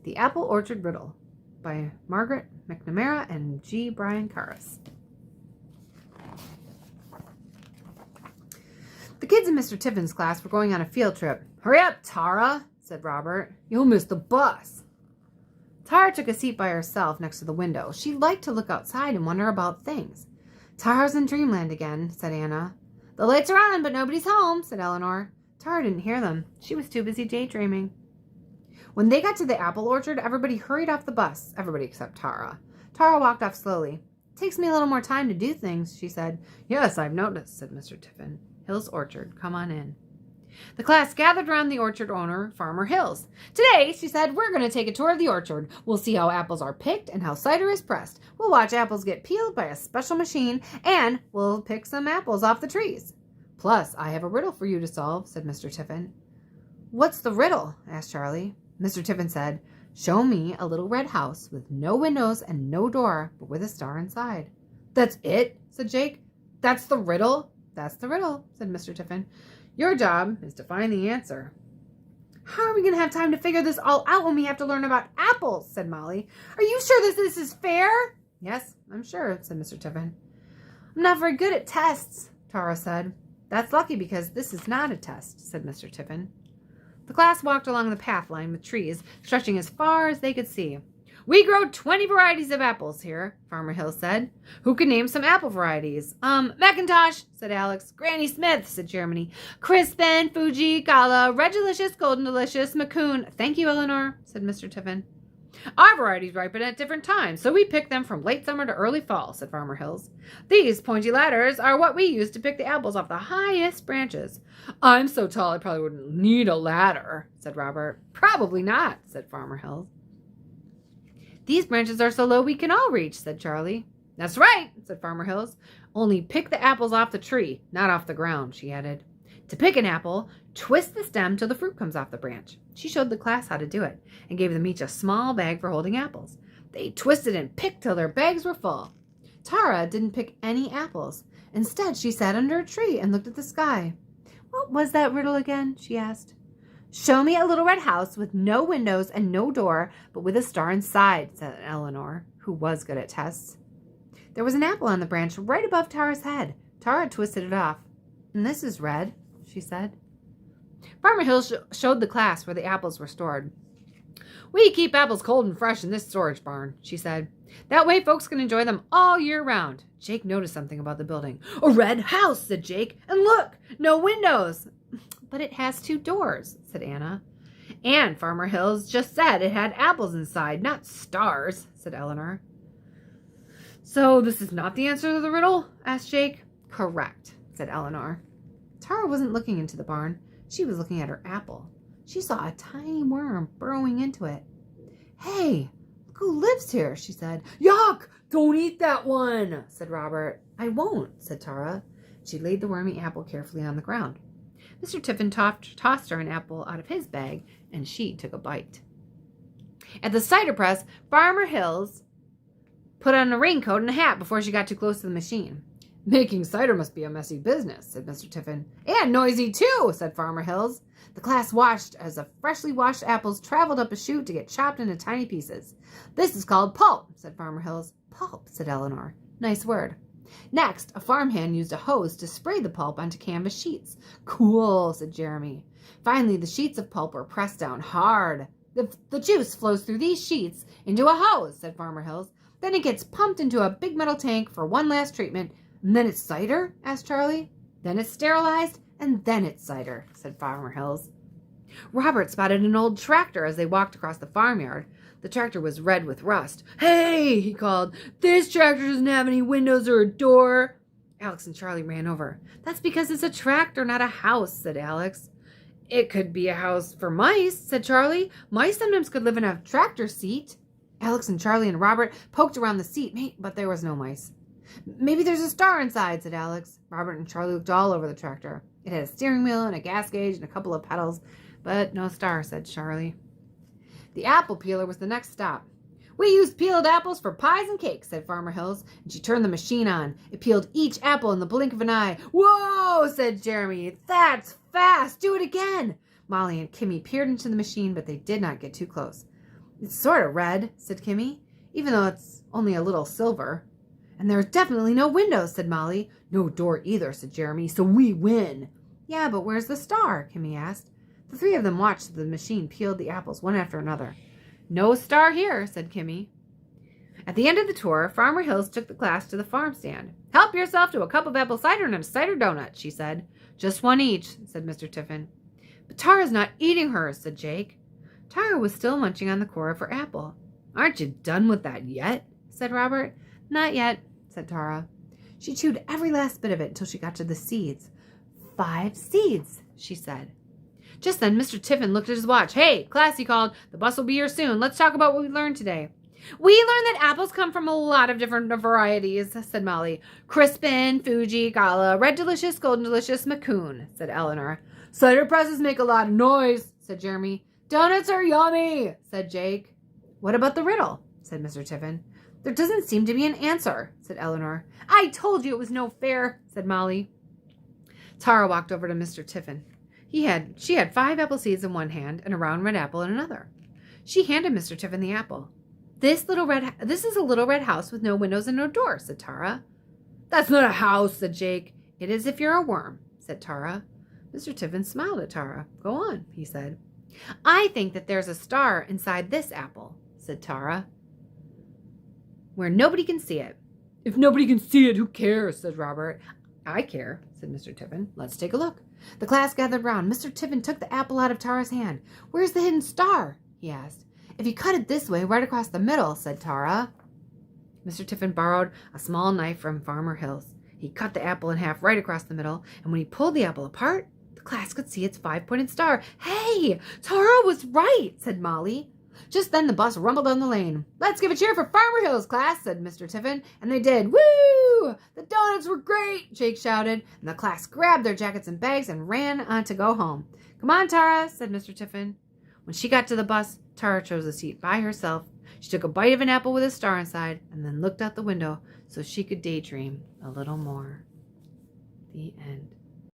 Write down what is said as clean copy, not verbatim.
The Apple Orchard Riddle by Margaret, McNamara, and G. Brian Carus. The kids in Mr. Tiffin's class were going on a field trip. "Hurry up, Tara," said Robert. "You'll miss the bus." Tara took a seat by herself next to the window. She liked to look outside and wonder about things. "Tara's in dreamland again," said Anna. "The lights are on, but nobody's home," said Eleanor. Tara didn't hear them. She was too busy daydreaming. When they got to the apple orchard, everybody hurried off the bus, everybody except Tara. Tara walked off slowly. "Takes me a little more time to do things," she said. "Yes, I've noticed," said Mr. Tiffin. "Hill's Orchard, come on in." The class gathered around the orchard owner, Farmer Hills. "Today," she said, "we're going to take a tour of the orchard. We'll see how apples are picked and how cider is pressed. We'll watch apples get peeled by a special machine, and we'll pick some apples off the trees. Plus, I have a riddle for you to solve," said Mr. Tiffin. "What's the riddle?" asked Charlie. Mr. Tiffin said, "Show me a little red house with no windows and no door, but with a star inside." "That's it?" said Jake. "That's the riddle?" "That's the riddle," said Mr. Tiffin. "Your job is to find the answer." "How are we going to have time to figure this all out when we have to learn about apples?" said Molly. "Are you sure this is fair?" "Yes, I'm sure," said Mr. Tiffin. "I'm not very good at tests," Tara said. "That's lucky because this is not a test," said Mr. Tiffin. The class walked along the path lined with trees, stretching as far as they could see. "We grow 20 varieties of apples here," Farmer Hill said. "Who can name some apple varieties?" "Macintosh," said Alex. "Granny Smith," said Jeremy. "Crispin, Fuji, Gala, Red Delicious, Golden Delicious, Macoun." "Thank you, Eleanor," said Mr. Tiffin. "Our varieties ripen at different times, so we pick them from late summer to early fall," said Farmer Hills. "These pointy ladders are what we use to pick the apples off the highest branches." "I'm so tall I probably wouldn't need a ladder," said Robert. "Probably not," said Farmer Hills. "These branches are so low we can all reach," said Charlie. "That's right," said Farmer Hills. "Only pick the apples off the tree, not off the ground," she added. "To pick an apple, twist the stem till the fruit comes off the branch." She showed the class how to do it and gave them each a small bag for holding apples. They twisted and picked till their bags were full. Tara didn't pick any apples. Instead, she sat under a tree and looked at the sky. "What was that riddle again?" she asked. "Show me a little red house with no windows and no door, but with a star inside," said Eleanor, who was good at tests. There was an apple on the branch right above Tara's head. Tara twisted it off. "And this is red," she said. Farmer Hill showed the class where the apples were stored. "We keep apples cold and fresh in this storage barn," she said. "That way folks can enjoy them all year round." Jake noticed something about the building. "A red house," said Jake. "And look, no windows." "But it has 2 doors," said Anna. "And Farmer Hills just said it had apples inside, not stars," said Eleanor. "So this is not the answer to the riddle?" asked Jake. "Correct," said Eleanor. Tara wasn't looking into the barn. She was looking at her apple. She saw a tiny worm burrowing into it. "Hey, look who lives here," she said. "Yuck! Don't eat that one," said Robert. "I won't," said Tara. She laid the wormy apple carefully on the ground. Mr. Tiffin tossed her an apple out of his bag, and she took a bite. At the cider press, Farmer Hills put on a raincoat and a hat before she got too close to the machine. "Making cider must be a messy business," said Mr. Tiffin. "And noisy, too," said Farmer Hills. The class watched as the freshly washed apples traveled up a chute to get chopped into tiny pieces. "This is called pulp," said Farmer Hills. "Pulp," said Eleanor. "Nice word." Next, a farmhand used a hose to spray the pulp onto canvas sheets. "Cool," said Jeremy. Finally, the sheets of pulp were pressed down hard. The juice flows through these sheets into a hose," said Farmer Hills. "Then it gets pumped into a big metal tank for one last treatment." "And then it's cider?" asked Charlie. "Then it's sterilized, and then it's cider," said Farmer Hills. Robert spotted an old tractor as they walked across the farmyard. The tractor was red with rust. "Hey," he called, "this tractor doesn't have any windows or a door." Alex and Charlie ran over. "That's because it's a tractor, not a house," said Alex. "It could be a house for mice," said Charlie. "Mice sometimes could live in a tractor seat." Alex and Charlie and Robert poked around the seat, but there was no mice. "Maybe there's a star inside," said Alex. Robert and Charlie looked all over the tractor. It had a steering wheel and a gas gauge and a couple of pedals, but no star, said Charlie. The apple peeler was the next stop. "We use peeled apples for pies and cakes," said Farmer Hills, and she turned the machine on. It peeled each apple in the blink of an eye. "Whoa!" said Jeremy. "That's fast. Do it again." Molly and Kimmy peered into the machine, but they did not get too close. It's sort of red, said Kimmy, even though it's only a little silver. And there are definitely no windows, said Molly. No door either, said Jeremy, so we win. Yeah, but where's the star? Kimmy asked. The three of them watched as the machine peeled the apples one after another. No star here, said Kimmy. At the end of the tour, Farmer Hills took the class to the farm stand. Help yourself to a cup of apple cider and a cider donut, she said. Just one each, said Mr. Tiffin. But Tara's not eating hers, said Jake. Tara was still munching on the core of her apple. Aren't you done with that yet? Said Robert. Not yet, said Tara. She chewed every last bit of it until she got to the seeds. 5 seeds, she said. Just then, Mr. Tiffin looked at his watch. Hey, class, he called. The bus will be here soon. Let's talk about what we learned today. We learned that apples come from a lot of different varieties, said Molly. Crispin, Fuji, Gala, Red Delicious, Golden Delicious, Macoun, said Eleanor. Cider presses make a lot of noise, said Jeremy. Donuts are yummy, said Jake. What about the riddle, said Mr. Tiffin. There doesn't seem to be an answer, said Eleanor. I told you it was no fair, said Molly. Tara walked over to Mr. Tiffin. She had 5 apple seeds in one hand and a round red apple in another. She handed Mr. Tiffin the apple. This is a little red house with no windows and no door, said Tara. That's not a house, said Jake. It is if you're a worm, said Tara. Mr. Tiffin smiled at Tara. Go on, he said. I think that there's a star inside this apple, said Tara, where nobody can see it. If nobody can see it, who cares, said Robert. I care, said Mr. Tiffin. Let's take a look. The class gathered round. Mr. Tiffin took the apple out of Tara's hand. Where's the hidden star? He asked. If you cut it this way, right across the middle, said Tara. Mr. Tiffin borrowed a small knife from Farmer Hills. He cut the apple in half right across the middle, and when he pulled the apple apart, the class could see its 5-pointed star. Hey, Tara was right, said Molly. Just then the bus rumbled down the lane. Let's give a cheer for Farmer Hills, class, said Mr. Tiffin, and they did. Woo! The donuts were great, Jake shouted, and the class grabbed their jackets and bags and ran on to go home. Come on, Tara, said Mr. Tiffin. When she got to the bus, Tara chose a seat by herself. She took a bite of an apple with a star inside and then looked out the window so she could daydream a little more. The end.